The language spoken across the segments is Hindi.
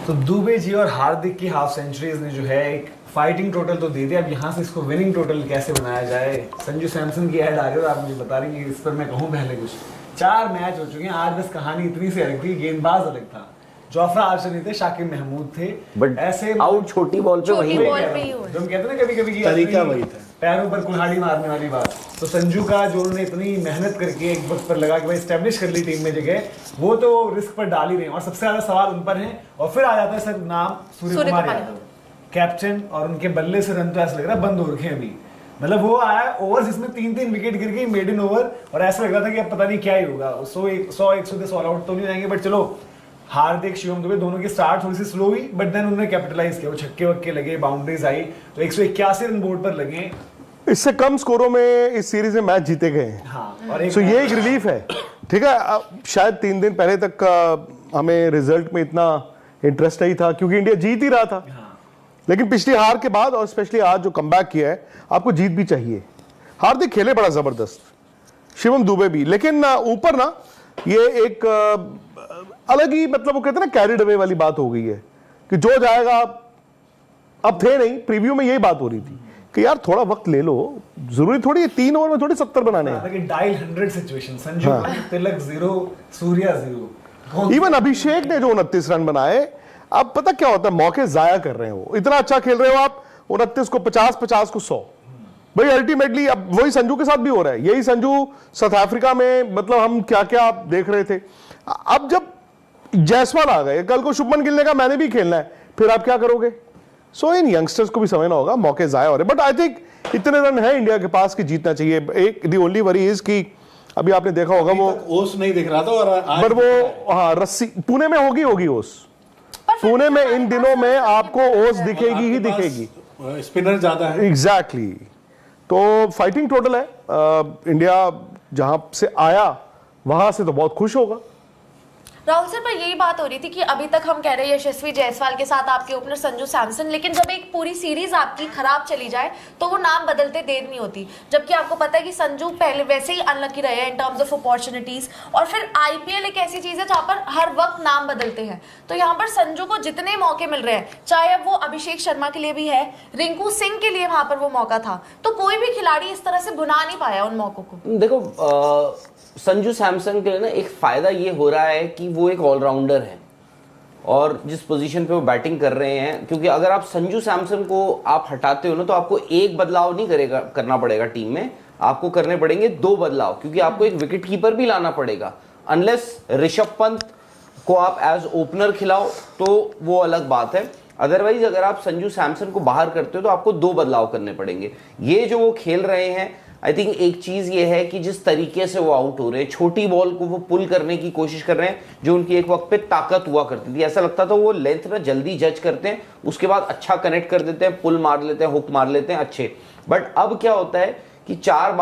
तो दुबे जी और हार्दिक की हाफ सेंचुरीज ने जो है एक फाइटिंग टोटल तो दे दिया, अब यहाँ से इसको विनिंग टोटल कैसे बनाया जाए। संजू सैमसन की ऐड आ रही है और आप मुझे बता रही हैं, इस पर मैं कहूँ पहले कुछ 4 मैच हो चुके हैं, आज बस कहानी इतनी सी अलग थी, गेंदबाज अलग था। जोफ्रा आर्चर नहीं थे, शाकिब महमूद थे, बट ऐसे आउट छोटी बॉल पे वही जो हम कहते हैं ना कभी कभी तरीका वही था, पैरों पर कुल्हाड़ी मारने वाली बात। तो संजू का जो उन्होंने इतनी मेहनत करके एक वक्त पर लगा कि भाई एस्टेब्लिश कर ली टीम में जगह, वो तो रिस्क पर डाल ही रहे हैं और सबसे ज्यादा सवाल उन पर है। और फिर आ जाता है सर नाम सूर्य कुमार यादव, कैप्टन, और उनके बल्ले से रन तो ऐसा लग रहा है बंद हो रखे हैं अभी। मतलब वो आया ओवर जिसमें 3-3 विकेट गिर गई, मेडन ओवर, और ऐसा लग रहा था कि अब पता नहीं क्या ही होगा, 100-100 ऑल आउट तो नहीं जाएंगे, बट चलो हार्दिक शिवम दुबे दोनों की स्टार्ट थोड़ी सी स्लो हुई, बट देन उन्होंने कैपिटलाइज किया, वो छक्के वक्के लगे, बाउंड्रीज आई, तो 181 रन बोर्ड पर लगे। इससे कम स्कोरों में इस सीरीज में मैच जीते गए हैं। हाँ, और सो ये एक रिलीफ है। ठीक है, अब शायद 3 दिन पहले तक हमें रिजल्ट में इतना इंटरेस्ट नहीं था क्योंकि इंडिया जीत ही रहा था। हाँ। लेकिन पिछली हार के बाद और स्पेशली आज जो कमबैक किया है, आपको जीत भी चाहिए। हार्दिक खेले बड़ा जबरदस्त, शिवम दुबे भी, लेकिन ऊपर ना ये एक अलग ही, मतलब वो कहते हैं ना कैरिड अवे वाली बात हो गई है कि जो जाएगा, अब थे नहीं, प्रीव्यू में यही बात हो रही थी कि यार थोड़ा वक्त ले लो, जरूरी थोड़ी है 3 ओवर में थोड़ी 70 बनाने हैं। डायल 100 सिचुएशन, संजू तिलक 0, सूर्या 0, इवन अभिषेक ने जो 29 रन बनाए, अब पता क्या होता है, मौके जाया कर रहे हो, इतना अच्छा खेल रहे हो आप, 29 को 50, 50 को 100, भाई अल्टीमेटली अब वही संजू के साथ भी हो रहा है। यही संजू साउथ अफ्रीका में, मतलब हम क्या क्या आप देख रहे थे। अब जब जायसवाल आ गए, कल को शुभमन गिल ने कहा मैंने भी खेलना है, फिर आप क्या करोगे। सो इन यंगस्टर्स को भी समझना होगा, मौके जाया हो रहे, बट आई थिंक इतने रन है इंडिया के पास कि जीतना चाहिए। एक दी ओनली वरी इज कि अभी आपने देखा होगा वो ओस नहीं दिख रहा था, और आज पर वो हाँ रस्सी पुणे में होगी ओस, पुणे में इन दिनों में आपको ओस दिखेगी ही दिखेगी, स्पिनर ज्यादा है। एग्जैक्टली। तो फाइटिंग टोटल है, इंडिया जहां से आया वहां से तो बहुत खुश होगा। राहुल सर, पर यही बात हो रही थी कि अभी तक हम कह रहे हैं यशस्वी जायसवाल के साथ आपके ओपनर संजू सैमसन, लेकिन जब एक पूरी सीरीज आपकी खराब चली जाए तो वो नाम बदलते देर नहीं होती, जबकि आपको पता है कि संजू पहले वैसे ही अनलकी रहे हैं इन टर्म्स ऑफ अपॉर्चुनिटीज, और फिर आईपीएल एक ऐसी चीज है जहां पर हर वक्त नाम बदलते हैं। तो यहाँ पर संजू को जितने मौके मिल रहे हैं, चाहे अब वो अभिषेक शर्मा के लिए भी है, रिंकू सिंह के लिए वहां पर वो मौका था, तो कोई भी खिलाड़ी इस तरह से भुना नहीं पाया उन मौकों को। देखो संजू सैमसन के लिए ना एक फायदा ये हो रहा है कि वो एक ऑलराउंडर है और जिस पोजीशन पे वो बैटिंग कर रहे हैं, क्योंकि अगर आप संजू सैमसन को आप हटाते हो ना, तो आपको एक बदलाव नहीं करना पड़ेगा टीम में, आपको करने पड़ेंगे 2 बदलाव, क्योंकि आपको एक विकेट कीपर भी लाना पड़ेगा। अनलेस ऋषभ पंत को आप एज ओपनर खिलाओ तो वो अलग बात है, अदरवाइज अगर आप संजू सैमसन को बाहर करते हो तो आपको 2 बदलाव करने पड़ेंगे। ये जो वो खेल रहे हैं, आई थिंक एक चीज ये है कि जिस तरीके से वो आउट हो रहे हैं, छोटी बॉल को वो पुल करने की कोशिश कर रहे हैं, जो उनकी एक वक्त पे ताकत हुआ करती थी। ऐसा लगता था वो लेंथ ना जल्दी जज करते हैं, उसके बाद अच्छा कनेक्ट कर देते हैं, पुल मार लेते हैं, हुक मार लेते हैं अच्छे। बट अब क्या होता है कि 4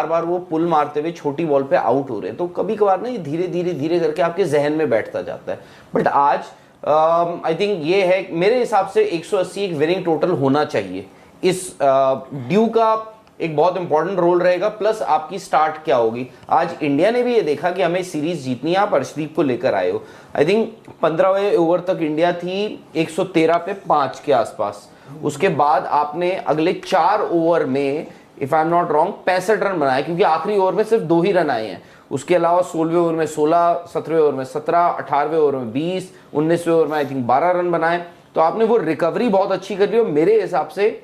बार वो पुल मारते हुए छोटी बॉल पे आउट हो रहे हैं, तो कभी कभार ना ये धीरे करके आपके जहन में बैठता जाता है। बट आज आई थिंक ये है, मेरे हिसाब से 180 एक विनिंग टोटल होना चाहिए। इस ड्यू का एक बहुत इंपॉर्टेंट रोल रहेगा, प्लस आपकी स्टार्ट क्या होगी। आज इंडिया ने भी ये देखा कि हमें सीरीज जीतनी है, आप अर्शदीप को लेकर आए हो। आई थिंक 15वें ओवर तक इंडिया थी 113 पे 5 के आसपास, उसके बाद आपने अगले 4 ओवर में if I am not wrong 65 run बनाए, क्योंकि आखिरी ओवर में सिर्फ 2 ही रन आए हैं। उसके अलावा 16वें ओवर में 16, 17वें ओवर में 17, 18वें ओवर में 20, 19वें ओवर में आई थिंक 12 रन बनाए। तो आपने वो रिकवरी बहुत अच्छी कर ली, और मेरे हिसाब से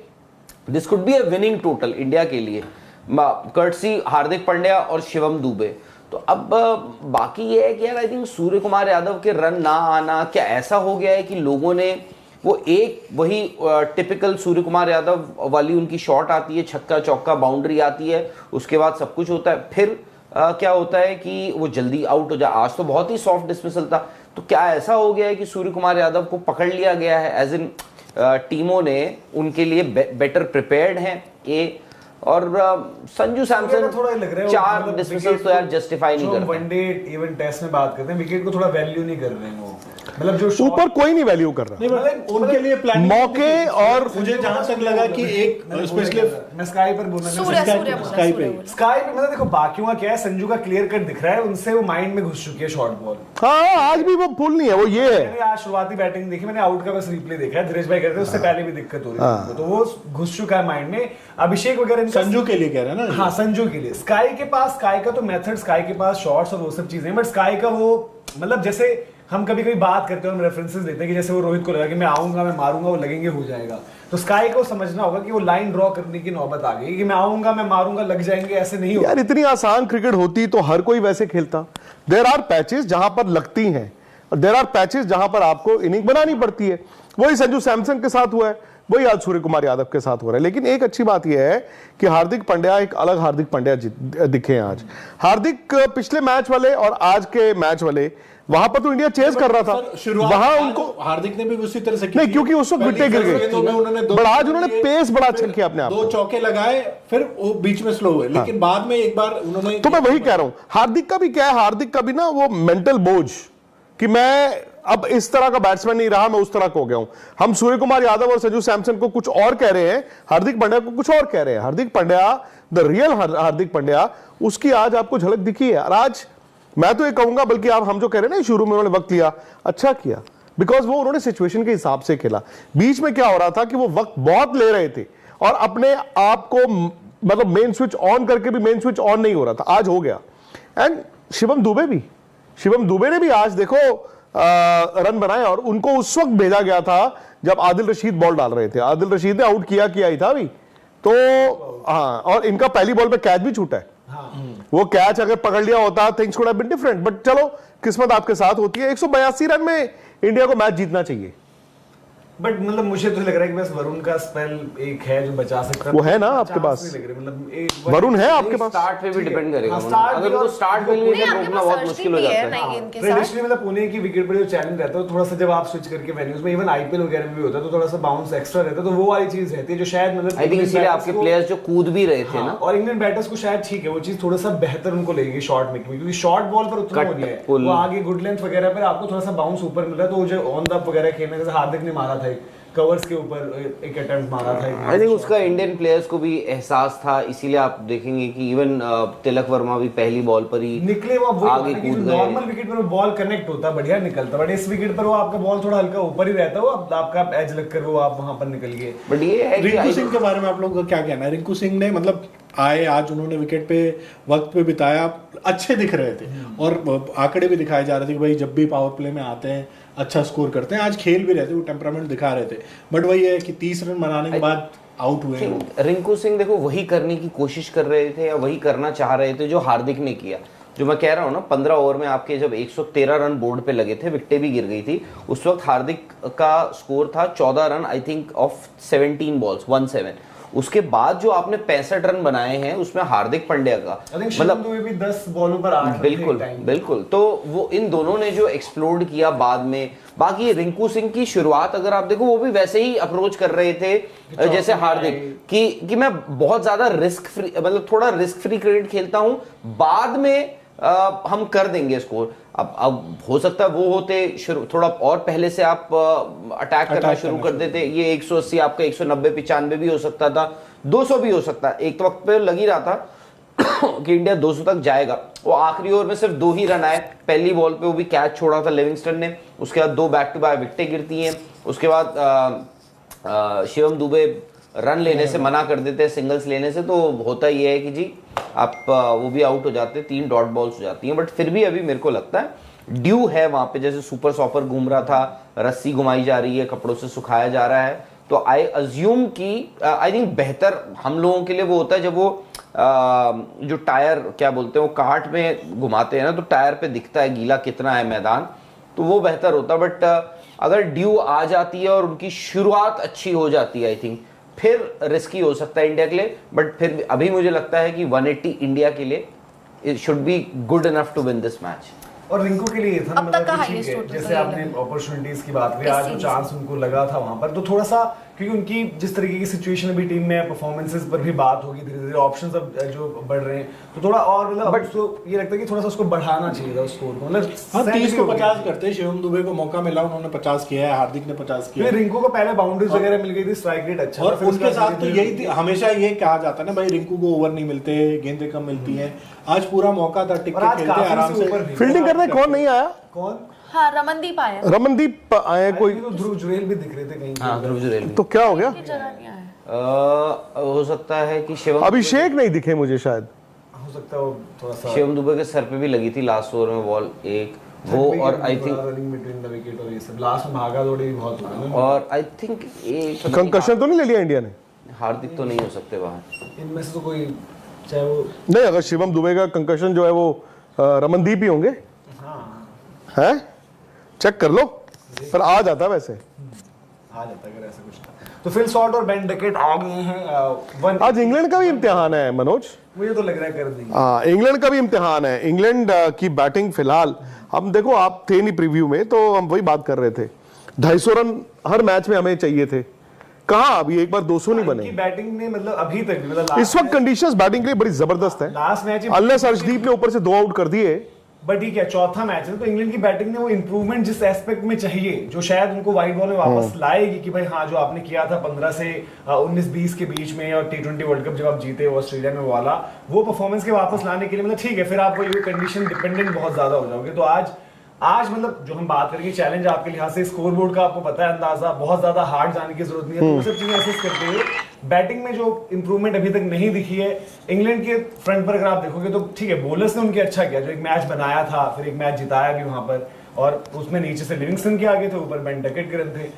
this could be a winning total India के लिए, कर्टसी हार्दिक पांड्या और शिवम दुबे। तो अब बाकी ये है कि यार आई थिंक सूर्य कुमार यादव के रन ना आना, क्या ऐसा हो गया है कि लोगों ने वो एक वही टिपिकल सूर्य कुमार यादव वाली उनकी शॉट आती है, छक्का चौका बाउंड्री आती है, उसके बाद सब कुछ होता है, फिर क्या होता है कि वो जल्दी आउट हो जाए। आज तो बहुत ही सॉफ्ट डिसमिसल था, तो क्या ऐसा हो गया है कि सूर्य कुमार यादव को पकड़ लिया गया है, एज इन टीमों ने उनके लिए बेटर प्रिपेयर्ड हैं ये, और संजू सैमसन थोड़ा लग रहा है 4 डिसमिसल्स तो यार जस्टिफाई नहीं करते। वनडे इवन टेस्ट में बात करते हैं, विकेट को थोड़ा वैल्यू नहीं कर रहे हैं वो, मतलब जो ऊपर कोई नहीं वैल्यू कर रहा। नहीं, मतलब उनके लिए प्लानिंग मौके और मुझे जहां तक लगा कि एक स्पेशली मैं स्काई पर बोलना स्काई पे स्काई पे मतलब देखो बाकियों का क्या है, संजू का क्लियर कट दिख रहा है, उनसे वो माइंड में घुस चुकी है शॉर्ट बॉल। हाँ, आज भी वो फुल नहीं है, वो ये है। मैंने आज शुरुआती बैटिंग देखी, मैंने आउट का बस रिप्ले देखा है, धीरेश भाई कहते हैं उससे पहले भी दिक्कत हो रही है उनको, तो वो घुस चुका है माइंड में। अभिषेक वगैरह संजू के लिए कह रहे हैं ना। हाँ, संजू के लिए। स्काई के पास, स्काई का तो मेथड, स्काई के पास शॉट्स और वो सब चीजें, बट स्काई का वो मतलब जैसे हम कभी कभी बात करते हैं, हम रेफरेंसेस देते हैं कि जैसे वो रोहित को लगा कि मैं आऊंगा, मैं मारूंगा, वो लगेंगे, हो जाएगा। तो स्काई को समझना होगा कि वो लाइन ड्रॉ करने की नौबत आ गई कि मैं आऊंगा, मैं मारूंगा, लग जाएंगे, ऐसे नहीं होगा। यार इतनी आसान क्रिकेट होती तो हर कोई वैसे खेलता। देयर आर पैचेस जहां पर लगती हैं और देयर आर पैचेस जहां पर आपको इनिंग बनानी पड़ती है। वही संजू सैमसन के साथ हुआ है, वही आज सूर्य कुमार यादव के साथ हो रहा है। लेकिन एक अच्छी बात यह है कि हार्दिक पांड्या एक अलग हार्दिक पांड्या दिखे हैं आज। हार्दिक पिछले मैच वाले और आज के मैच वाले, वहां पर तो इंडिया चेस कर रहा था, वहां उनको हार्दिक ने भी उसी तरह से नहीं, क्योंकि उस वक्त विकेट गिर गई, बट आज उन्होंने पेस बड़ा अच्छा किया अपने आप। 2 चौके लगाए, फिर वो बीच में स्लो हुए, लेकिन बाद में एक बार उन्होंने, तो मैं वही कह रहा हूं, हार्दिक का भी क्या है, हार्दिक का भी ना वो मेंटल बोझ कि मैं अब इस तरह का बैट्समैन नहीं रहा, मैं उस तरह का हो गया हूं। हम सूर्य कुमार यादव और संजू सैमसन को कुछ और कह रहे हैं, हार्दिक पांड्या को कुछ और कह रहे हैं। हार्दिक पांड्या, द रियल हार्दिक पांड्या, उसकी आज आपको झलक दिखी है। और आज मैं तो ये कहूंगा, बल्कि आप हम जो कह रहे हैं ना शुरू में उन्होंने वक्त लिया, अच्छा किया, बिकॉज वो उन्होंने सिचुएशन के हिसाब से खेला। बीच में क्या हो रहा था कि वो वक्त बहुत ले रहे थे और अपने आप को मतलब मेन स्विच ऑन करके भी मेन स्विच ऑन नहीं हो रहा था, आज हो गया। एंड शिवम दुबे ने भी आज देखो रन बनाए, और उनको उस वक्त भेजा गया था जब आदिल रशीद बॉल डाल रहे थे। आदिल रशीद ने आउट किया ही था अभी तो। हाँ, और इनका पहली बॉल पे कैच भी छूटा है। वो कैच अगर पकड़ लिया होता, things could have been different, but चलो किस्मत आपके साथ होती है। 182 रन में इंडिया को मैच जीतना चाहिए। बट मतलब मुझे तो लग रहा है कि बस वरुण का स्पेल एक है जो बचा सकता है। वो है ना आपके पास, मतलब वरुण है आपके पास। स्टार्ट पे भी डिपेंड करेगा, हाँ, अगर उनको स्टार्ट मिल गई तो रोकना बहुत मुश्किल हो जाता है। ट्रेडिशनली मतलब पुणे की विकेट पर जो चैलेंज रहता है, थोड़ा सा जब आप स्विच करके वेन्यूज में, इवन आईपीएल वगैरह में भी होता है, तो थोड़ा सा बाउंस एक्स्ट्रा रहता है, तो वो वाली चीज रहती है जो शायद मतलब आई थिंक इसीलिए आपके प्लेयर्स जो कूद भी रहे थे ना, और इंडियन बैटर्स को शायद ठीक है वो चीज थोड़ा सा बेहतर उनको लगेगी शॉट में, क्योंकि शॉर्ट बॉल पर उतना हो नहीं है, वो आगे गुड लेंथ वगैरह पर आपको थोड़ा सा बाउंस ऊपर मिल रहा है। तो जो ऑन द वगैरह खेलने, जैसे हार्दिक ने मारा था कवर्स के ऊपर एक अटेम्प्ट मारा था, आई थिंक उसका इंडियन प्लेयर्स को भी एहसास था, इसीलिए आप देखेंगे कि इवन तिलक वर्मा भी पहली बॉल पर ही निकले, वो आगे कूद गए। नॉर्मल विकेट पर बॉल कनेक्ट होता बढ़िया निकलता, बट इस विकेट पर वो आपका बॉल थोड़ा हल्का ऊपर ही रहता है, वो आपका एज लगकर वो आप वहां पर निकल गए। बट ये है कि रिंकू सिंह के बारे में आप लोगों का क्या कहना है? रिंकू सिंह ने मतलब आए, आज उन्होंने विकेट पे वक्त पे बिताया, अच्छे दिख रहे थे और आंकड़े भी दिखाए जा रहे थे कि भाई जब भी पावर प्ले में आते हैं अच्छा स्कोर करते हैं। आज खेल भी रहे थे, वो टेम्परामेंट दिखा रहे थे, बट वही है कि 30 रन बनाने के बाद आउट हुए हैं। रिंकू सिंह देखो वही करने की कोशिश कर रहे थे या वही करना चाह रहे थे जो हार्दिक ने किया। जो मैं कह रहा हूँ ना, 15 ओवर में आपके जब 113 रन बोर्ड पे लगे थे, विकेटें भी गिर गई थी, उस वक्त हार्दिक का स्कोर था 14 run I think of 17 balls 17। उसके बाद जो आपने 65 रन बनाए हैं उसमें हार्दिक पांड्या का मतलब भी 10 बॉलों पर 8 बिल्कुल। तो वो इन दोनों ने जो एक्सप्लोड किया बाद में। बाकी रिंकू सिंह की शुरुआत अगर आप देखो, वो भी वैसे ही अप्रोच कर रहे थे जैसे हार्दिक कि मैं बहुत ज्यादा रिस्क फ्री, मतलब थोड़ा रिस्क फ्री क्रिकेट खेलता हूं, बाद में हम कर देंगे स्कोर। अब हो सकता है वो होते थोड़ा और पहले से आप अटैक करना शुरू कर देते, ये 180 आपका 190 95 भी हो सकता था, 200 भी हो सकता है। एक तो वक्त पे लग ही रहा था कि इंडिया 200 तक जाएगा। वो आखिरी ओवर में सिर्फ 2 ही रन आए, पहली बॉल पे वो भी कैच छोड़ा था लिविंगस्टन ने, उसके बाद 2 बैक टू बैक विकेटें गिरती हैं, उसके बाद शिवम दुबे रन लेने से मना कर देते हैं, सिंगल्स लेने से। तो होता ये है कि जी आप वो भी आउट हो जाते हैं, 3 डॉट बॉल्स हो जाती हैं। बट फिर भी अभी मेरे को लगता है ड्यू है वहां पे, जैसे सुपर सॉपर घूम रहा था, रस्सी घुमाई जा रही है, कपड़ों से सुखाया जा रहा है। तो आई अज्यूम कि आई थिंक बेहतर हम लोगों के लिए वो होता है जब वो जो टायर क्या बोलते हैं वो कार्ट में घुमाते हैं ना, तो टायर पे दिखता है गीला कितना है मैदान, तो वो बेहतर होता। बट अगर ड्यू आ जाती है और उनकी शुरुआत अच्छी हो जाती है, आई थिंक फिर रिस्की हो सकता है इंडिया के लिए। बट फिर अभी मुझे लगता है कि 180 इंडिया के लिए it should be good enough to win this match. और रिंकू के लिए था ना, मतलब ठीक है, जैसे आपने अपॉर्चुनिटीज की बात करी, आज जो चांस उनको लगा था वहां पर, तो थोड़ा सा क्योंकि उनकी जिस तरीके की सिचुएशन अभी टीम में है, परफॉर्मेंसेस पर भी बात होगी धीरे धीरे, ऑप्शंस अब जो बढ़ रहे हैं, तो थोड़ा और मतलब बट उसको ये लगता है कि थोड़ा सा उसको बढ़ाना चाहिए था स्कोर को, मतलब हाँ 30 को 50 करते करते हैं। शिवम दुबे को मौका मिला, उन्होंने 50 किया है, हार्दिक ने 50 किया फिर है। रिंकू को पहले बाउंड्रीज वगैरह मिल गई थी, स्ट्राइक रेट अच्छा था, और फिर उसके साथ तो धीरे-धीरे- यही हमेशा ये कहा जाता है ना भाई, रिंकू को ओवर नहीं मिलते, गेंदें कम मिलती हैं। आज पूरा मौका था, टिक और के आज खेलते काफी आराम से से। ऊपर भी। फील्डिंग करने कौन नहीं आया? कौन? हाँ रमनदीप आया, रमनदीप आए कोई? तो ध्रुव जुरेल भी दिख रहे थे कहीं हाँ ध्रुव जुरेल तो क्या हो गया? की जगह नहीं आया। हो सकता है कि शिवम अभिषेक नहीं दिखे मुझे शायद। हो सकता है वो थोड़ा सा शिवम दुबे के सर पे भी लगी थी लास्ट ओवर में बॉल एक, वो और I think running between the wicket और ये सब लास्ट में भागा दौड़ी भी बहुत हुआ ना। और आई थिंक एक कंकशन तो नहीं ले लिया इंडिया ने? हार्दिक तो नहीं हो सकते बाहर। इनमें से तो कोई, चाहे वो नहीं, अगर शिवम दुबे का कंकशन जो है वो रमनदीप ही होंगे। हैं? चेक कर लो, पर आ जाता वैसे। आ जाता अगर ऐसा कुछ था। तो फिल शॉट और बेन डकेट आ गए हैं वन। आज इंग्लैंड का भी इम्तिहान है मनोज। मुझे तो लग रहा है कर देंगे। हाँ, इंग्लैंड का भी इम्तिहान है। इंग्लैंड की बैटिंग फिलहाल, हम देखो आप थे नहीं प्रीव्यू में, तो हम वही बात कर रहे थे, 250 रन हर मैच में हमें चाहिए थे। कहाँ अभी एक बार 200 नहीं इनकी बने। बैटिंग ने मतलब अभी तक भी, मतलब इस वक्त कंडीशंस बैटिंग के लिए बड़ी जबरदस्त है। लास्ट मैच अनलेस अर्शदीप ने ऊपर से 2 आउट कर दिए। बट ठीक है, चौथा मैच है तो इंग्लैंड की बैटिंग ने वो इंप्रूवमेंट जिस एस्पेक्ट में चाहिए, जो शायद उनको वाइट बॉल में वापस लाएगी कि भाई हाँ जो आपने किया था 15 से 19-20 के बीच में और T20 वर्ल्ड कप जब आप जीते ऑस्ट्रेलिया में वाला, वो परफॉर्मेंस के वापस लाने के लिए मतलब ठीक है, फिर आप वो कंडीशन डिपेंडेंट बहुत ज्यादा हो जाओगे। तो आज मतलब जो हम बात करेंगे चैलेंज आपके लिहाज से, स्कोर बोर्ड का आपको पता है अंदाजा, बहुत ज्यादा हार्ड जाने की जरूरत नहीं है। तो वो सब चीजें असेस करते हुए बैटिंग में जो इंप्रूवमेंट अभी तक नहीं दिखी है इंग्लैंड के फ्रंट पर, अगर आप देखोगे तो ठीक है, बॉलर्स ने उनके अच्छा किया, जो एक मैच बनाया था, फिर एक मैच जिताया भी वहां पर, और उसमें नीचे से लिविंगस्टन के आगे थे, ऊपर बेन डकेट के रन थे।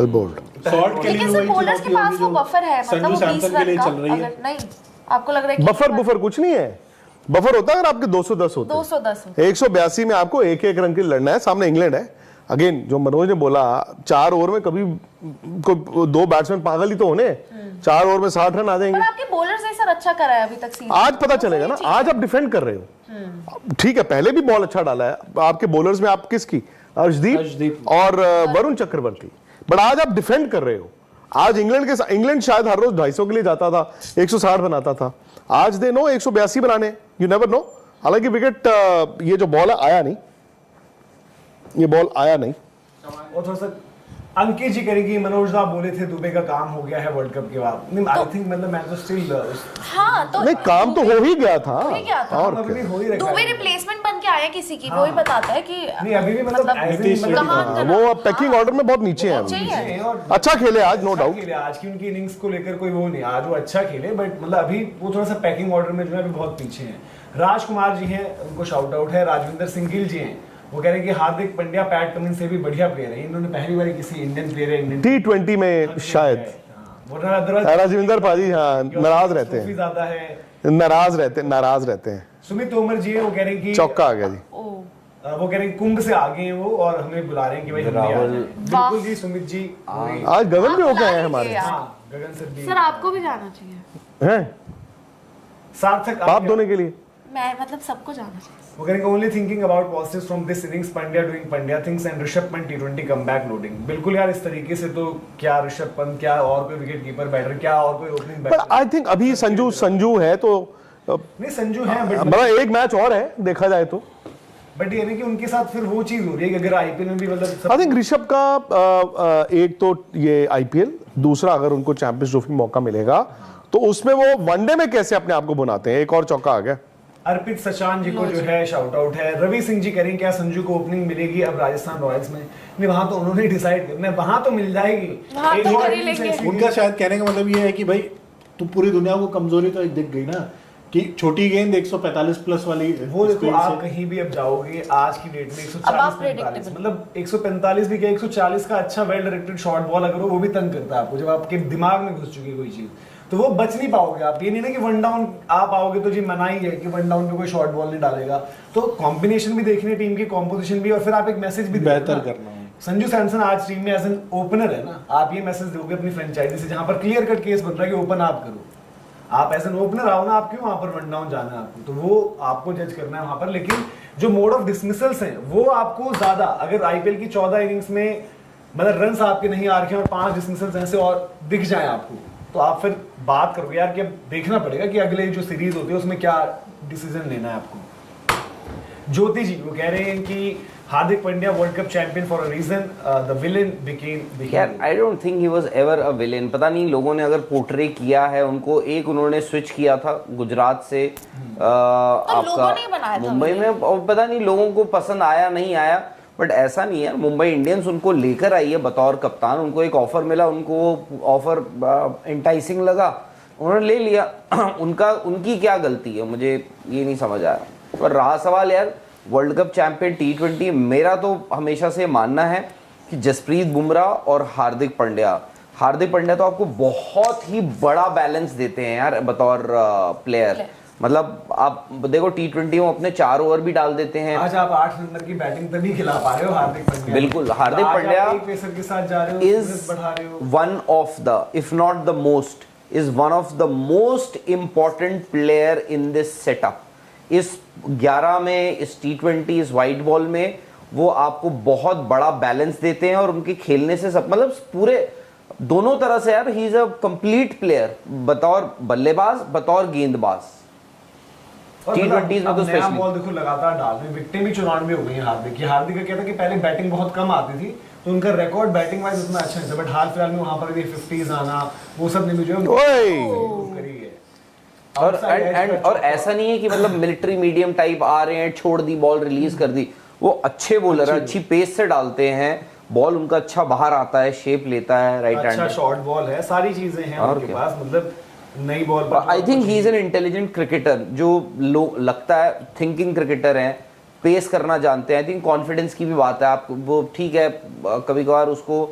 एल्बोल्ड शॉट के लिए लेकिन भी सर वही बॉलर्स के चुनौती पास होगी वो जो बफर है, मतलब संजू वो 20 सैमसन के लिए रन चल रही का, है। अगर नहीं आपको लग रहा है कि बफर बुफर कुछ नहीं है। बफर होता है अगर आपके 210 होते। 210 182 में आपको एक एक रन के लड़ना है, सामने इंग्लैंड है। अगेन जो मनोज ने बोला, 4 ओवर में कभी कोई 2 बैट्समैन पागल ही तो होने, 4 ओवर में 60 रन आ जाएंगे। पर आपके बॉलर्स ने सर अच्छा करा है अभी तक सीरीज। आज पता चलेगा ना, आज आप डिफेंड कर रहे हो, ठीक है, पहले भी बॉल अच्छा डाला है आपके बॉलर्स में। आप किसकी? अर्शदीप और वरुण चक्रवर्ती। बट आज आप डिफेंड कर रहे हो। आज इंग्लैंड शायद हर रोज 250 के लिए जाता था, 160 बनाता था। आज दे नो 182 बनाने, यू नेवर नो। हालांकि विकेट ये जो बॉल है आया नहीं, ये बॉल आया नहीं। और थोड़ा सा अंकित जी करेंगे, मनोज आप बोले थे दुबे का काम हो गया है वर्ल्ड कप के बाद। नहीं आई थिंक मतलब मैं तो स्टिल हाँ तो नहीं, काम तो हो ही गया था। हो ही गया था। और अभी क्या? भी हो ही रखा दुबे है। रिप्लेसमेंट बन के आया किसी की, वो ही बताता है कि नहीं अभी भी मतलब नीतीश रेड्डी कहाँ हाँ, वो पैकिंग ऑर्डर में बहुत नीचे है नीचे अभी। ही है। और अच्छा खेले आज, नो अच्छा डाउट। खेले आज की, उनकी इनिंग्स को लेकर कोई वो नहीं, आज वो अच्छा खेले, बट मतलब अभी वो थोड़ा सा पैकिंग ऑर्डर में जो है अभी बहुत पीछे हैं। राजकुमार जी हैं, उनको शाउट आउट है। राजविंदर सिंह गिल जी हैं, वो कह रहे हैं कि हार्दिक पांड्या पैट कमिंस से भी बढ़िया प्लेयर है, इन्होंने पहली बार किसी इंडियन प्लेयर है इंडियन T20 में शायद। राजविंदर पाजी हाँ नाराज रहते हैं, ज्यादा है। नाराज रहते हैं। सुमित तोमर जी हैं, वो कह रहे हैं कि चौका आ गया जी। वो कह रहे हैं कुंभ से आगे हैं वो, और हमें बुला रहे हैं कि भाई हम भी आ राहुल। जाएं। बिल्कुल जी, सुमित जी पूरी- आज गगन भी होके आए हैं आप हमारे। बुला लीजिए हाँ, गगन सर भी सर आपको भी जाना चाहिए। हैं सार्थक पाप धोने के लिए। मैं मतलब सबको जाना चाहिए। वो कहेंगे only thinking about positives from this innings, Pandya doing Pandya things and Rishabh Pant T20 comeback loading. बिल्कुल यार, इस तरीके से तो क्या ऋषभ पंत, क्या और कोई विकेट कीपर बैटर, क्या और कोई ओपनिंग पर बैटर। आई थिंक अभी संजू है तो नहीं संजू है, बट मतलब एक मैच और है देखा जाए तो। ये नहीं कि उनके साथ फिर वो चीज हो रही है कि अगर आईपीएल में भी मतलब आई थिंक ऋषभ का एक तो ये आईपीएल, दूसरा अगर उनको चैंपियंस ट्रॉफी मौका मिलेगा तो उसमें वो वनडे में कैसे अपने आप को बनाते हैं। एक और चौका आ गया। अर्पित सचान जी को जो है शाउट आउट है। रवि सिंह जी करेंगे क्या संजू को ओपनिंग मिलेगी अब राजस्थान रॉयल्स में? नहीं, वहां तो उन्होंने डिसाइड करना है, वहां तो मिल जाएगी। वहां एक तो और कर ही innings लेंगे। ऐसी- उनका शायद कहने का मतलब ये है कि भाई तू पूरी दुनिया को कमजोरी तो एक दिख गई ना, कि छोटी गेंद 145 प्लस वाली वो देखो स्पीड आप से। कहीं भी अब जाओगे आज की डेट में अब आप 140 predictable। मतलब 145 भी क्या 140 का अच्छा वेल डायरेक्टेड शॉर्ट बॉल अगर वो भी तंग करता है आपको, जब आपके दिमाग में घुस चुकी है कोई चीज, तो वो बच नहीं पाओगे आप। ये नहीं ना कि वन डाउन आप आओगे तो जी मना ही है कि वन डाउन पे कोई शॉर्ट बॉल नहीं डालेगा। तो कॉम्बिनेशन भी देखनी है, टीम की कॉम्पोजिशन भी, और फिर आप एक मैसेज भी बेहतर करना है। संजू सैमसन आज टीम में एज एन ओपनर है ना, आप ये मैसेज दोगे अपनी फ्रेंचाइजी से, जहां पर क्लियर कट केस बन रहा है कि ओपन आप करो, आप एज एन ओपनर आओ ना, आप क्यों वहां पर वन डाउन जाना है आपको, तो वो आपको जज करना है वहां पर। लेकिन जो मोड ऑफ डिसमिसल्स हैं वो आपको ज्यादा, अगर आईपीएल की 14 इनिंग्स में मतलब रन आपके नहीं आ रखे हैं और 5 डिसमिसल्स ऐसे और दिख जाए आपको, तो आप फिर बात करोगे यार कि अब देखना पड़ेगा कि अगले जो सीरीज होती है उसमें क्या डिसीजन लेना है आपको। ज्योति जी वो कह रहे हैं कि Hardik Pandya world cup champion for a reason, the villain became यार I don't think he was ever a villain. पता नहीं लोगों ने अगर पोर्ट्रे किया है उनको, एक उन्होंने स्विच किया था गुजरात से लोगों ने बनाया था मुंबई में, और पता नहीं लोगों को पसंद आया नहीं आया, बट ऐसा नहीं है। मुंबई इंडियंस उनको लेकर आई है बतौर कप्तान, उनको एक ऑफर मिला, उनको ऑफर इंटाइसिंग लगा, उन्होंने ले लिया। उनकी क्या गलती है, मुझे ये नहीं समझ आया। पर रहा सवाल यार वर्ल्ड कप चैंपियन T20, मेरा तो हमेशा से मानना है कि जसप्रीत बुमराह और हार्दिक पांड्या तो आपको बहुत ही बड़ा बैलेंस देते हैं यार बतौर प्लेयर। मतलब आप देखो T20 में अपने 4 ओवर भी डाल देते हैं। आज आप 8 नंबर की बैटिंग तभी खिला पा रहे हो हार्दिक पांड्या। बिल्कुल, हार्दिक पांड्या एक पेसर के साथ जा रहे हो, is बढ़ा रहे हो। one of the, if not the most, is one of the most important player in this setup. इस 11 में, इस T20, इस वाइट बॉल में वो आपको बहुत बड़ा बैलेंस देते हैं और उनके खेलने से सब मतलब पूरे दोनों तरह से यार he is a complete player, बतौर बल्लेबाज, बतौर गेंदबाज। T20s में तो नया बॉल देखो लगातार डाल रहे हैं, विकेटें भी 94 हो गई हैं हार्दिक का क्या था कि पहले बैटिंग बहुत कम आती थी तो उनका रिकॉर्ड बैटिंग वाइज उतना अच्छा नहीं था, बट हाल फिलहाल में वहां पर भी 50s आना वो सब नहीं जो करी है। और ऐसा नहीं है कि मतलब मिलिट्री मीडियम टाइप आ रहे हैं, छोड़ दी बॉल रिलीज कर दी, वो अच्छे बॉलर है, अच्छी पेस से डालते हैं बॉल, उनका अच्छा बाहर आता है, शेप लेता है, राइट हैंड, अच्छा शॉर्ट बॉल है, सारी चीजें हैं उनके पास, मतलब नई बॉल पर। I think he is an intelligent cricketer, जो लगता है थिंकिंग क्रिकेटर है, पेस करना जानते हैं। आई थिंक कॉन्फिडेंस की भी बात है, आप वो ठीक है कभी कभार उसको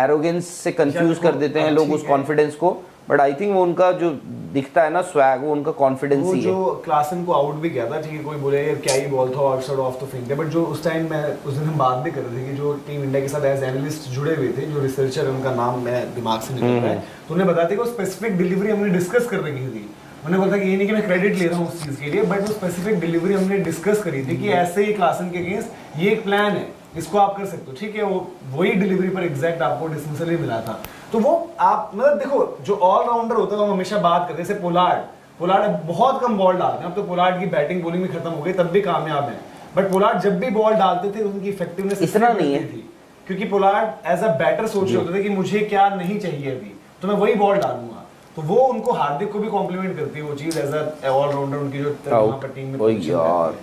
एरोगेंस से कंफ्यूज कर देते हैं लोग उस कॉन्फिडेंस को, बट आई थिंक वो उनका जो दिखता है ना स्वैग, वो उनका कॉन्फिडेंस ही है। जो क्लासन को आउट भी किया था, ठीक है कोई बोले यार क्या ही बॉल था, outside of the finger, but जो उस टाइम मैं उस दिन हम बात भी कर रहे थे कि जो टीम इंडिया के साथ एज एनालिस्ट जुड़े हुए थे, जो रिसर्चर है उनका नाम मैं दिमाग से निकल रहा है, तो उन्हें बताते कि वो स्पेसिफिक डिलीवरी हमने डिस्कस कर रखी थी। उन्हें बोला कि ये नहीं कि मैं क्रेडिट ले रहा हूँ उस चीज के लिए, बट वो स्पेसिफिक डिलीवरी हमने डिस्कस करी थी कि ऐसे ही क्लासन के अगेंस्ट ये एक प्लान है, इसको आप कर सकते हो, ठीक है। वो वही डिलीवरी पर एग्जैक्ट आपको डिसमिसल ही मिला था। तो वो आप मतलब देखो जो ऑलराउंडर होता है, हम हमेशा बात करते हैं, जैसे पोलार्ड बहुत कम बॉल डालते हैं, अब तो पोलार्ड की बैटिंग बॉलिंग भी खत्म हो गई, तब भी कामयाब है, बट पोलार्ड जब भी बॉल डालते थे उनकी इफेक्टिवनेस इतना नहीं है थी, क्योंकि पोलार्ड एज अ बैटर सोच रहे होते थे कि मुझे क्या नहीं चाहिए अभी, तो मैं वही बॉल डालूंगा। तो वो उनको हार्दिक को भी कॉम्प्लीमेंट करती है वो चीज एज अ ऑलराउंडर, उनकी जो वहां पर टीम में यार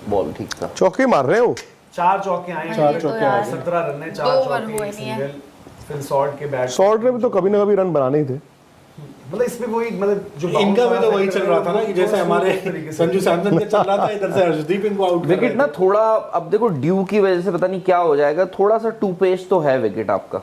बॉल ठीक था, चौके मार रहे हो, 4 चौके आए, 17 रन है, 4 चौके, सिंगल, फिर शॉट के बैट, शॉर्ट में भी तो कभी ना कभी रन बनाने ही थे। मतलब इसमें वही मतलब जो इनका भी तो वही चल रहा था ना कि जैसे हमारे संजू सैमसन का चल रहा था, इधर से हर्षदीप इनको आउट कर विकेट ना थोड़ा, अब देखो ड्यू की वजह से पता नहीं क्या हो जाएगा, थोड़ा सा टू पेस तो है विकेट आपका,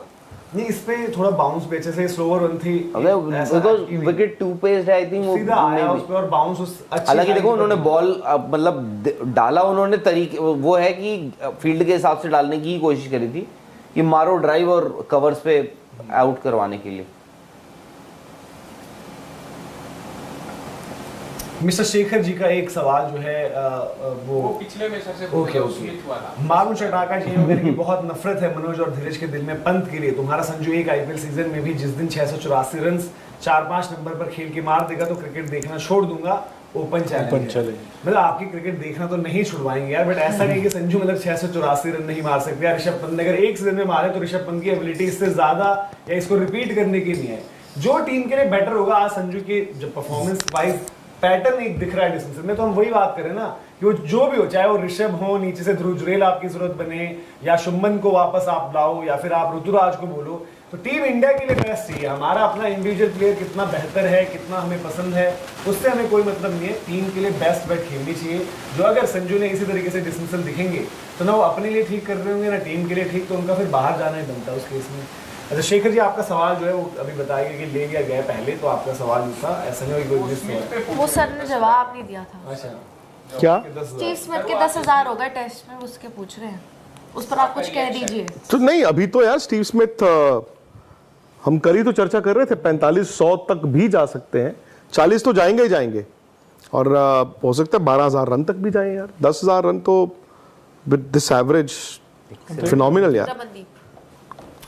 नहीं इस पे थोड़ा बाउंस पे जैसे स्लोअर रन थी, बिकॉज़ विकेट टू पेस्ड है, आई थिंक सीधा आया उस पे और बाउंस उस अच्छी, हालांकि देखो उन्होंने बॉल मतलब डाला, उन्होंने तरीके वो है कि फील्ड के हिसाब से डालने की कोशिश करी थी कि मारो ड्राइव और कवर्स पे आउट करवाने के लिए। मिस्टर शेखर जी का एक सवाल जो है वो पिछले में सबसे ओके मारू चटाका जी वगैरह की बहुत नफरत है मनोज और धीरज के दिल में पंत के लिए। तुम्हारा संजू एक आईपीएल सीजन में भी जिस दिन 684 रन 4-5 नंबर पर खेल के मार देगा तो क्रिकेट देखना छोड़ दूंगा, ओपन चैलेंज। मतलब आपकी क्रिकेट देखना तो नहीं छुड़वाएंगे यार, बट ऐसा नहीं कि संजू मतलब 684 रन नहीं मार सकते। ऋषभ पंत ने अगर एक सीजन में मारे तो ऋषभ पंत की एबिलिटी इससे ज्यादा या इसको रिपीट करने की नहीं है। जो टीम के लिए बेटर होगा, आज संजू की जो परफॉर्मेंस वाइज पैटर्न एक दिख रहा है डिस्टेंस में, तो हम वही बात करें ना कि वो जो भी हो, चाहे वो ऋषभ हो, नीचे से ध्रुव जुरेल आपकी जरूरत बने, या शुभमन को वापस आप लाओ, या फिर आप ऋतुराज को बोलो, तो टीम इंडिया के लिए बेस्ट चाहिए। हमारा अपना इंडिविजुअल प्लेयर कितना बेहतर है, कितना हमें पसंद है, उससे हमें कोई मतलब नहीं है। टीम के लिए बेस्ट बैट खेलनी चाहिए। जो अगर संजू ने इसी तरीके से डिसमिसल दिखेंगे तो ना वो अपने लिए ठीक कर रहे होंगे ना टीम के लिए ठीक, तो उनका फिर बाहर जाना ही बनता है उस केस में। अच्छा शेखर जी, आपका सवाल जो है वो अभी बताएगा कि ले लिया गया पहले, तो आपका सवाल था, ऐसा नहीं कोई मिस हुआ। वो सर ने जवाब नहीं दिया था। अच्छा क्या स्टीव स्मिथ के 10,000 हो गए टेस्ट में, उसके पूछ रहे हैं, उस पर आप कुछ कह दीजिए। तो नहीं, अभी तो यार स्टीव स्मिथ हम कल ही तो चर्चा कर रहे थे 4500 तक भी जा सकते हैं, 40 तो जाएंगे ही जाएंगे, और हो सकता है 12,000 रन तक भी जाए यार। 10,000 रन तो विद दिस एवरेज फिनोमिनल यार।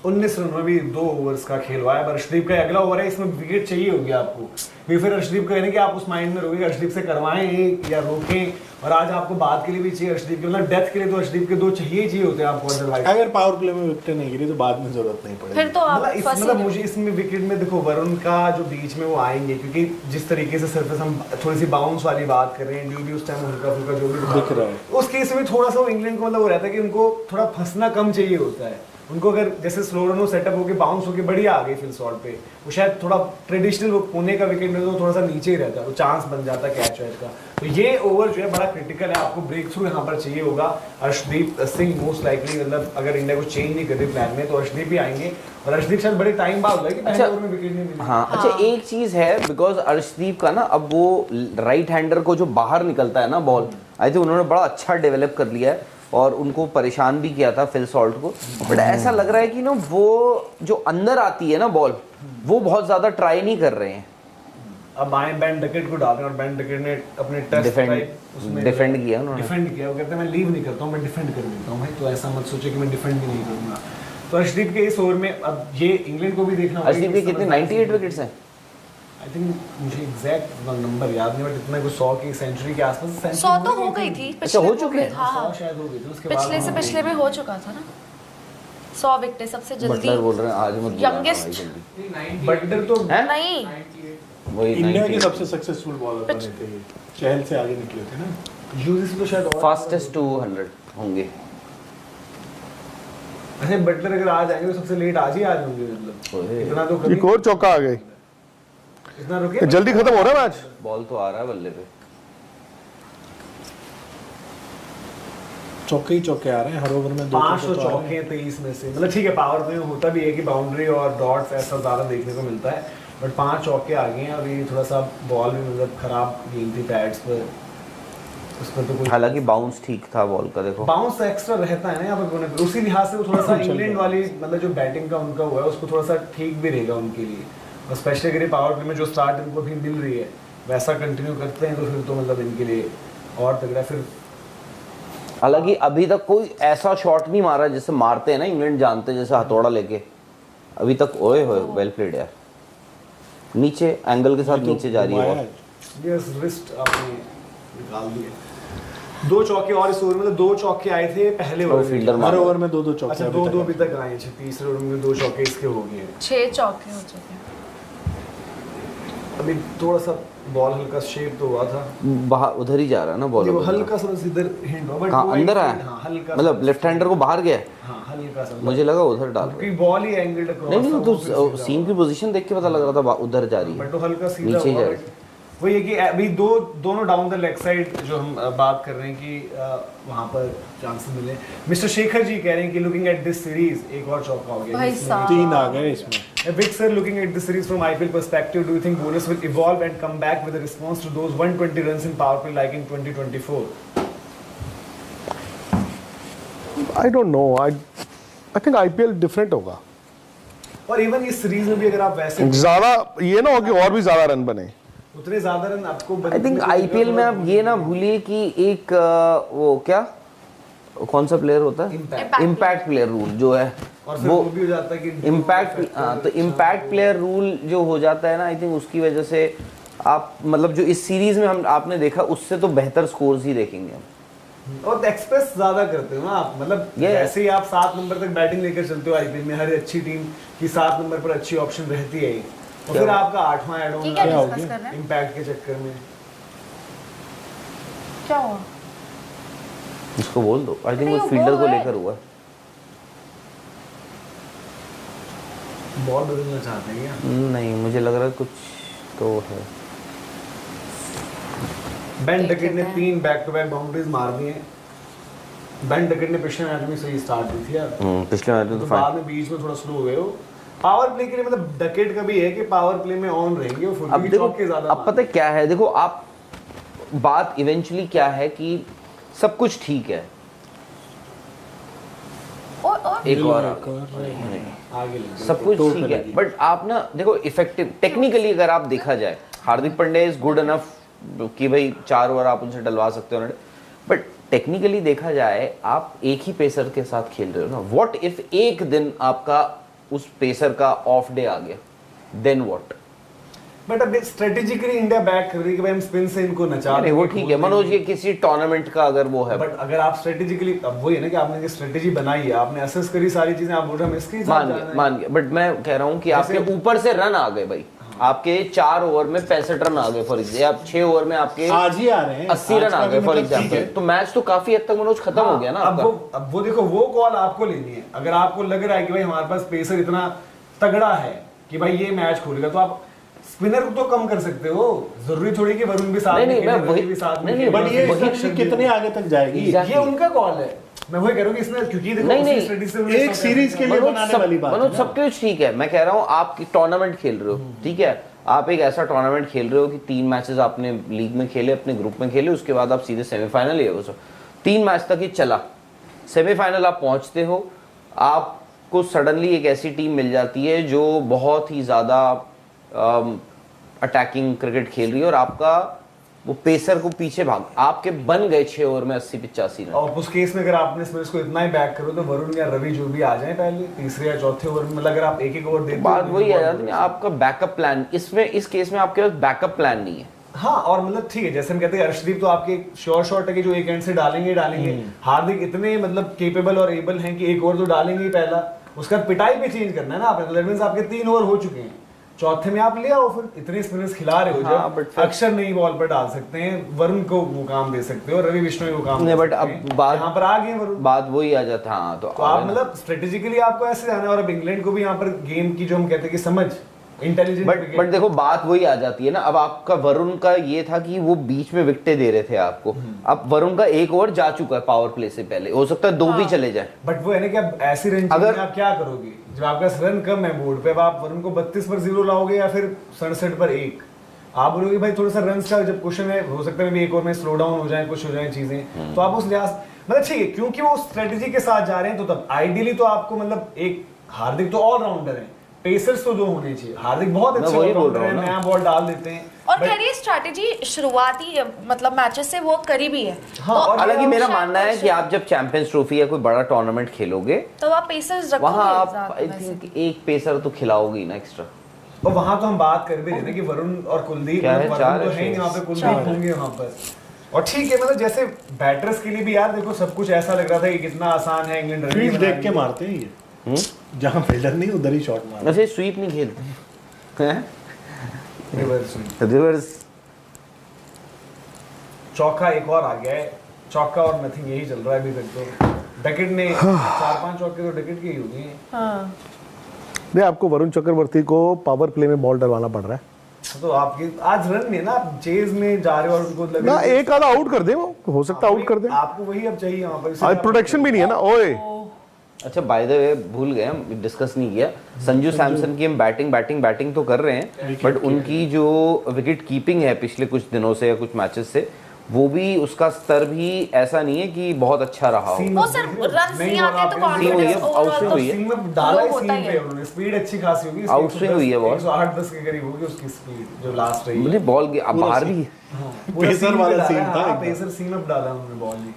19 रन में भी 2 ओवर्स का खेल हुआ है। अब अर्शदीप का अगला ओवर है, इसमें विकेट चाहिए होगी आपको, फिर अर्शदीप को यानी कि आप उस माइंड में रहोगे अर्शदीप से करवाएं या रोकें। और आज आपको बात के लिए भी चाहिए अर्शदीप के, मतलब डेथ के लिए तो अर्शदीप के 2 चाहिए होते हैं आपको, अदरवाइज अगर पावर प्ले में विकेट नहीं गिरी तो बाद में जरूरत नहीं पड़ेगी। फिर तो आप फंसे मतलब नहीं। मुझे इसमें विकेट में देखो वरुण का जो बीच में वो आएंगे, क्योंकि जिस तरीके से सरफेस हम थोड़ी सी बाउंस वाली बात कर रहे हैं, ड्यू उस टाइम हल्का फुल्का जो भी दिख रहा है। उस केस में थोड़ा सा इंग्लैंड को मतलब वो रहता है कि उनको थोड़ा फंसना कम चाहिए होता है। उनको अगर जैसे स्लो रन हो सेटअप होके बाउंस होके बढ़िया आ गई फिल शॉट पे, वो शायद थोड़ा ट्रेडिशनल वो पुणे का विकेट में तो थोड़ा सा नीचे ही रहता है, वो चांस बन जाता है कैच वैच का। तो ये ओवर जो है बड़ा क्रिटिकल है, आपको ब्रेक थ्रू यहाँ पर चाहिए होगा। अर्शदीप सिंह मोस्ट लाइकली, मतलब अगर इंडिया को चेंज नहीं कर रही प्लान में तो अर्शदीप भी आएंगे, और अर्शदीप शायद बड़े टाइम बाद होगा कि पहले ओवर में विकेट नहीं मिली। हाँ अच्छा, एक चीज है बिकॉज अर्शदीप का ना अब वो राइट हैंडर को जो बाहर निकलता है ना बॉल, आई थिंक उन्होंने बड़ा अच्छा डेवलप कर लिया है और उनको परेशान भी किया था फिल सॉल्ट को। बट ऐसा लग रहा है कि ना वो जो अंदर आती है ना बॉल, वो बहुत ज्यादा ट्राई नहीं कर रहे हैं। अब बाएं बेन डकेट को डाल रहे हैं और बेन डकेट ने अपने टेस्ट डिफेंड किया उन्होंने, डिफेंड किया। वो कहते हैं मैं लीव नहीं करता हूँ, मैं डिफेंड कर देता हूँ भाई, तो ऐसा मत सोचे कि मैं डिफेंड भी नहीं करूंगा। तो अर्शदीप के इस ओवर में अब ये इंग्लैंड को भी देखना होगा। अर्शदीप के कितने 98 विकेट्स हैं? आई थिंक मुझे एग्जैक्ट नंबर याद नहीं, बट इतना कुछ 100 की सेंचुरी के आसपास 100 तो हो गई थी अच्छा, हो चुके हैं? हाँ 100 शायद हो गई थी, उसके बाद पिछले से पिछले में हो चुका था ना 100 विकेट सबसे जल्दी। बटलर बोल रहे हैं आज मत बुलाना Youngest। भाई जल्दी। बटलर तो हैं? नहीं वही इंडिया के 98 सबसे सक्सेसफुल बॉलर बने थे ये, चहल से आगे निकले थे ना। यूजेस तो शायद और फास्टेस्ट 200 होंगे। अच्छा बटलर अगर आज आएंगे तो सबसे लेट आज ही आज होंगे, मतलब ओए। इतना तो एक कभी और चौका आ गई, इतना रुके जल्दी खत्म हो रहा है मैच। बॉल तो आ रहा है बल्ले पे। चौके ही चौके आ रहे हैं हर ओवर में, 500 तो आ रहे चौके हैं 23 में से, मतलब ठीक है पावर प्ले में होता भी है कि बाउंड्री और डॉट्स ऐसा ज्यादा देखने को मिलता है, बट 5 चौके आ गए हैं। अभी थोड़ा सा बॉल भी मतलब खराब गेम थी पैड्स पर, उस पर तो कोई हालांकि बाउंस ठीक था बॉल का, देखो बाउंस एक्स्ट्रा रहता है ना यहाँ पर, उसी लिहाज से वो थोड़ा सा इंग्लैंड वाली मतलब जो बैटिंग का उनका हुआ है उसको थोड़ा सा ठीक भी रहेगा उनके लिए। और स्पेशली अगर पावर प्ले में जो स्टार्ट इनको भी मिल रही है वैसा कंटिन्यू करते हैं तो फिर तो मतलब इनके लिए और तगड़ा। फिर हालांकि अभी तक कोई ऐसा शॉट नहीं मारा जैसे मारते हैं ना इंग्लैंड, जानते हैं जैसे हथौड़ा लेके अभी तक। ओए होए वेल प्लेड यार, नीचे एंगल के साथ नीचे जा रही है बॉल। यस रिस्ट आपने निकाल दिए। 2 चौके और इस ओवर में, तो 2 चौके आए थे पहले और ओवर में। फील्डर हर मार ओवर में 2-2 चौके अच्छा 2-2 अभी तक आए हैं, तीसरे ओवर में 2 चौके इसके हो गए हैं। 6 चौके हो चुके हैं। अभी थोड़ा सा बॉल हल्का शेप तो हुआ था, बाहर उधर ही जा रहा है ना बॉल, वो हल्का सा बस इधर हिंट हुआ, बट कहाँ अंदर आया? हाँ हल्का मतलब लेफ्ट हैंडर को बाहर गया है? हाँ हल्का सा, मुझे लगा उधर डाल रहा क्योंकि बॉल ही एंगल्ड है। अक्रॉस नहीं तो सीन की पोजीशन देख के पता लग रहा था उधर जा रही है, बट तो हल्का सीधा नीचे हुआ। जा but रही। वो ये कि अभी दोनों डाउन द लेग साइड जो हम बात कर रहे हैं कि वहां पर चांसेस मिले। मिस्टर शेखर जी कह रहे हैं कि लुकिंग एट दिस सीरीज एक और चौका हो गया भाई जिसमें- साहब। 3 आ गए इसमें। Vic sir, looking at this series from IPL perspective, do you think bonus will evolve and come back with a response to those 120 runs in power play like in 2024? I don't know, I think IPL different होगा, और इवन इस सीरीज में भी अगर आप वैसे ज्यादा ये ना हो कि और भी ज्यादा रन बने। उतने ज्यादा रन आपको आई थिंक आईपीएल में आप ये ना भूलिए कि एक वो क्या कौन सा प्लेयर होता है, Impact इम्पैक्ट प्लेयर रूल जो है और फिर वो वो भी हो जाता है कि इम्पैक्ट, तो इम्पैक्ट प्लेयर रूल जो हो जाता है ना, आई थिंक उसकी वजह से आप मतलब जो इस सीरीज में हम आपने देखा उससे तो बेहतर स्कोर्स ही देखेंगे हम। और एक्सप्रेस ज्यादा करते हो ना आप, मतलब ये- जैसे ही आप 7 नंबर तक बैटिंग लेकर चलते हो आईपीएल में, हर अच्छी टीम की 7 नंबर पर अच्छी ऑप्शन रहती है ही। और फिर आपका 8वां एड ये क्या ऑन हो डिस्कस गया? कर रहे हैं? इम्पैक्ट के चक्कर में क्या हुआ? इसको बोल दो, आई थिंक नहीं, वो वो फील्डर को है। लेकर हुआ है। बॉल बदलना चाहते हैं क्या? नहीं मुझे लग रहा है कुछ तो है। बेन देख डकेट ने लेते हैं। 3 बैक टू बैक बाउंड्रीज मार दी हैं। बेन डकेट ने पिछले मैच में सही स्टार्ट दी थी यार, पिछले मैच में तो तो बाद फाइन। में बीच में थोड़ा स्लो हुए हो। पावर प्ले के लिए मतलब डकेट का भी है कि पावर प्ले में ऑन रहेंगे वो फुल अब भी देखो, चौके ज्यादा अब पता है क्या है, देखो आप बात इवेंचुअली क्या है कि सब कुछ ठीक है, और एक और आगे लगे। सब कुछ तो ठीक है, लगी। बट आप ना देखो इफेक्टिव टेक्निकली अगर आप देखा जाए, Hardik Pandya is good enough कि भाई 4 ओवर आप उनसे डलवा सकते हो, बट टेक्निकली देखा जाए आप एक ही पेसर के साथ खेल रहे हो ना। व्हाट इफ एक दिन आपका उस पेसर का ऑफ डे आ गया, देन व्हाट? बट अब स्ट्रेटेजिकली इंडिया बैक कर रही है कि भाई हम स्पिन से इनको नचा नहीं वो देंगे, ठीक है खोल मनोज, देंगे। ये किसी टूर्नामेंट का अगर वो है, बट अगर आप स्ट्रेटेजिकली, अब वही है ना कि आपने स्ट्रेटेजी बनाई है, आपने असेस करी सारी चीजें, आप बोल रहे हैं हम इसके हिसाब मान जाना गया है। मान गया, बट मैं कह रहा हूँ कि जैसे- आपके ऊपर से रन आ गए भाई, आपके 4 ओवर में 65 रन आ गए फॉर एग्जाम्पल, या 6 ओवर में आपके आज ही आ रहे हैं 80 रन आज का आ भी गए फॉर मतलब ठीक एग्जाम्पल, है। तो मैच तो काफी हद तक मनोज खत्म हो गया ना अब आपका। अब वो देखो, वो कॉल आपको लेनी है। अगर आपको लग रहा है कि भाई हमारे पास पेसर इतना तगड़ा है कि भाई ये मैच खोलेगा, तो आप स्पिनर को तो कम कर सकते हो, जरूरी थोड़ी कि वरुण भी साथ नहीं, में नहीं, खेले, मैं रवि वही- भी साथ में नहीं, खेले, नहीं, बट ये वही स्ट्रेटजी अक्षर भी- कितने आगे तक जाएगी Exactly. ये उनका कॉल है। मैं वही कह रहा हूँ कि इसमें, क्योंकि देखो नहीं, उसी नहीं, strategy से उन्होंने एक सब सीरीज के लिए मनोज बनाने वाली बात है मनोज ना। सब कुछ ठीक है, मैं कह रहा हूँ आप टूर्नामेंट खेल रहे हो, ठीक है, आप एक ऐसा टूर्नामेंट खेल रहे हो कि 3 मैचेस आपने लीग में खेले, अपने ग्रुप में खेले, उसके बाद आप सीधे सेमीफाइनल ये हो, 3 मैच तक ही चला, सेमीफाइनल आप पहुंचते हो, आपको सडनली एक ऐसी टीम मिल जाती है जो बहुत ही ज्यादा अटैकिंग क्रिकेट खेल रही है और आपका वो पेसर को पीछे भाग, आपके बन गए 6 ओवर में 80-85 रन। और उस केस में अगर आपने स्पिनर्स को इतना ही बैक करो तो वरुण या रवि जो भी आ जाए पहले तीसरे या चौथे ओवर में, अगर आप एक ओवर देते हो, बात तो वही आ बहुत जाती है, आपका बैकअप प्लान, इसमें इस केस में आपके पास बैकअप प्लान नहीं है। हाँ, और मतलब ठीक है, जैसे हम कहते हैं अर्शदीप तो आपके श्योर शॉट है कि जो एक एंड से डालेंगे ही डालेंगे। हार्दिक इतने मतलब केपेबल और एबल हैं कि एक ओवर तो डालेंगे ही पहला, उसका पिटाई पे चेंज करना है ना आपने, तो मींस आपके 3 ओवर हो चुके हैं, चौथे में आप ले आओ, फिर इतने स्पिनर्स खिला रहे हो हाँ, जब but फिर- अक्षर नई बॉल पर डाल सकते हैं, वरुण को वो काम दे सकते हो, रवि बिश्नोई को काम नहीं, दे but सकते अब हैं। बात- यहाँ पर आ गए वरुण, बात वही आ जाता है। हाँ, तो आप मतलब स्ट्रेटेजिकली आपको ऐसे जाना है, और अब इंग्लैंड को भी यहाँ पर गेम की जो हम कहते हैं कि समझ, इंटेलिजेंट बट देखो बात वही आ जाती है ना, अब आपका वरुण का ये था कि वो बीच में विकेटें दे रहे थे आपको, अब वरुण का 1 ओवर जा चुका है पावर प्ले से पहले, हो सकता है 2 भी चले जाए। बट वो है ना कि अब ऐसी रन अगर- में आप क्या करोगे जब आपका रन कम है बोर्ड पे, अब आप वरुण को 32 पर 0 लाओगे या फिर 67 पर 1, आप बोलोगे भाई थोड़ा सा रन का जब क्वेश्चन है, हो सकता है भी एक ओवर में स्लो डाउन हो जाए, कुछ हो जाए चीजें, तो आप उस लिहाज मतलब ठीक है, क्योंकि वो स्ट्रेटेजी के साथ जा रहे हैं, तो तब आइडियली तो आपको मतलब एक हार्दिक तो ऑलराउंडर है, पेसर्स तो 2 होने चाहिए, हार्दिक बहुत मैं अच्छे वही बोल ऑलराउंडर रहा है, हूँ ना। नया बॉल डाल देते हैं। और But- कह रही है स्ट्रैटेजी शुरुआती मतलब मैचेस से वो करी भी है। हाँ, तो और हालांकि मेरा शायद मानना है कुछ- कि आप जब चैंपियंस ट्रॉफी या कोई बड़ा टूर्नामेंट खेलोगे, तो आप पेसर्स रखोगे वहां आप ज्यादा आई वैसे। थिंक एक पेसर तो खिलाओगे ही ना एक्स्ट्रा। और वहां तो हम बात कर भी रहे थे कि वरुण और कुलदीप, क्या है, वरुण 4 तो है, है ही वहां पे, 4 कुलदीप होंगे वहां पर, और ठीक है, मतलब जैसे बैटर्स के लिए भी यार देखो सब कुछ ऐसा लग रहा था कि कितना आसान है, इंग्लैंड रन फील्ड बना देख रही के है। मारते हैं ये, जहां फील्डर नहीं उधर ही शॉट मारते वैसे स्वीप नहीं खेलते हैं, रिवर्स स्विंग। रिवर्स। चौका एक और आ गया है, चौका और नथिंग यही चल रहा है अभी तक तो। डकेट ने 4-5 चौके तो डकेट के ही हो गए हैं। हाँ नहीं, आपको वरुण चक्रवर्ती को पावर प्ले में बॉल डलवाना पड़ रहा है तो आपकी आज रन नहीं है ना, आप चेज में जा रहे हो और उनको लग ना, एक आधा आउट कर दे, वो हो सकता है आउट कर दे। आपको वही अब चाहिए वहां पर, आज प्रोटेक्शन भी नहीं है ना, ओए अच्छा बाय द वे भूल गए, हम डिस्कस नहीं किया, संजू सैमसन की हम बैटिंग तो कर रहे हैं, बट उनकी जो विकेट कीपिंग है पिछले कुछ दिनों से या कुछ मैचेस से, वो भी उसका स्तर भी ऐसा नहीं है कि बहुत अच्छा रहा हो। वो सर रन नहीं आते तो हुई है, कॉन्फिडेंस आउटस्विंग हुई है। सीम में डाला ही होता सीम ही पे है। उन्होंने, स्पीड अच्छी खासी होगी, आउटस्विंग हुई है बहुत। 108-10 के करीब होगी उसकी स्पीड जो लास्ट रही मुझे है। बॉल बाहर भी पूरा पेसर सीम पे वाला डाला सीन है, था हाँ, एकदम। पेसर सीम अप डाला उन्होंने बॉल ही।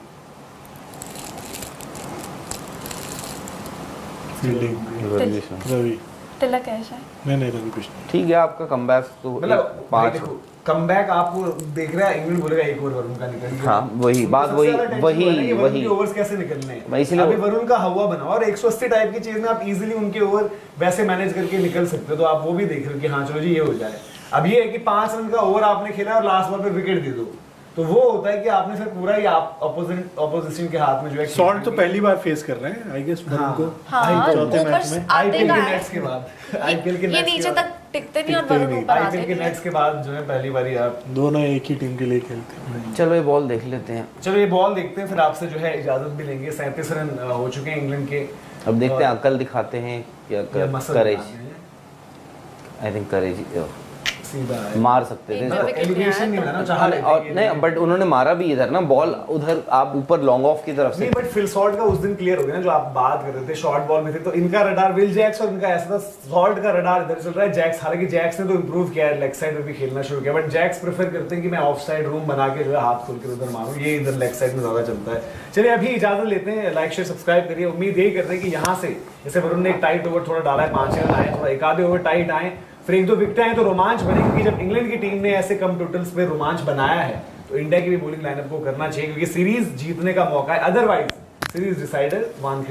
फील्डिंग रवि तिलक है शायद। नहीं रवि कुछ नहीं। ठीक है, आपका कमबैक तो मतलब भाई 5। देखो कमबैक आपको देख रहा है, इंग्लैंड बोलेगा एक ओवर वरुण का निकल गया। हाँ, वही बात, सबसे वही ज्यादा tension वही हो रहा है कि वरुण वही के ओवर्स कैसे निकलने हैं। मैं इसीलिए- अभी वरुण का हवा बनाओ और 180 टाइप की चीज में आप इजीली उनके ओवर वैसे मैनेज करके निकल सकते हो, तो आप वो भी देख रहे हो कि हाँ चलो जी ये हो जाए। अब ये है कि 5 रन का ओवर आपने खेला और लास्ट बॉल पे विकेट दे दो, तो वो होता है कि आपने फिर पूरा ही आप ऑपोजिशन के हाथ में जो है शॉट तो पहली बार फेस कर रहे हैं आई गेस वरुण को हाँ चौथे ऊपर मैच में आते आईपीएल का के है। नेट्स के बाद, आईपीएल के ये नेट्स नीचे के तक टिकते नहीं और टिकते ही वरुण नहीं। ऊपर आते आईपीएल के नहीं। नेट्स के बाद जो है पहली बारी आप। दोनों एक ही टीम के लिए खेलते हैं। चलो ये बॉल देख लेते हैं। चलो ये बॉल देखते हैं, फिर आपसे जो है इजाजत भी लेंगे। 37 रन हो चुके हैं इंग्लैंड के। अब देखते हैं अकल दिखाते हैं या या मसल करेज। दिखाते हैं। आई थिंक करेज। सीधा है। मार सकते एक थे। जब विकेट एलिगेशन नहीं गया था ना, चाह रहे थे और कि- नहीं, बट उन्होंने मारा भी इधर ना बॉल, उधर आप ऊपर लॉन्ग ऑफ की तरफ से। नहीं बट फिल शॉट का उस दिन क्लियर हो गया ना, जो आप बात कर रहे थे शॉर्ट बॉल में थे, तो इनका रडार विल जैक्स और इनका ऐसा था, शॉर्ट का रडार इधर चल रहा है, जैक्स हालांकि जैक्स ने तो इंप्रूव किया है, लेग साइड में भी खेलना शुरू किया, बट जैक्स प्रेफर करते हैं कि मैं ऑफ साइड रूम बना के जो है हाथ खोल के उधर मारूं, ये इधर लेग साइड में ज्यादा चलता है। चलिए अभी इजाजत लेते हैं, लाइक शेयर सब्सक्राइब करिए, उम्मीद यही करते हैं कि यहाँ से जैसे वरुण ने एक टाइट ओवर थोड़ा डाला है, 5 रन आए, थोड़ा एक आधे ओवर टाइट आए, फिर 1-2 विकेटें आए तो रोमांच बने, क्योंकि जब इंग्लैंड की टीम ने ऐसे कम टोटल्स पे रोमांच बनाया है तो इंडिया की भी बॉलिंग लाइनअप को करना चाहिए, क्योंकि सीरीज जीतने का मौका है, अदरवाइज सीरीज डिसाइडर वानखेड़े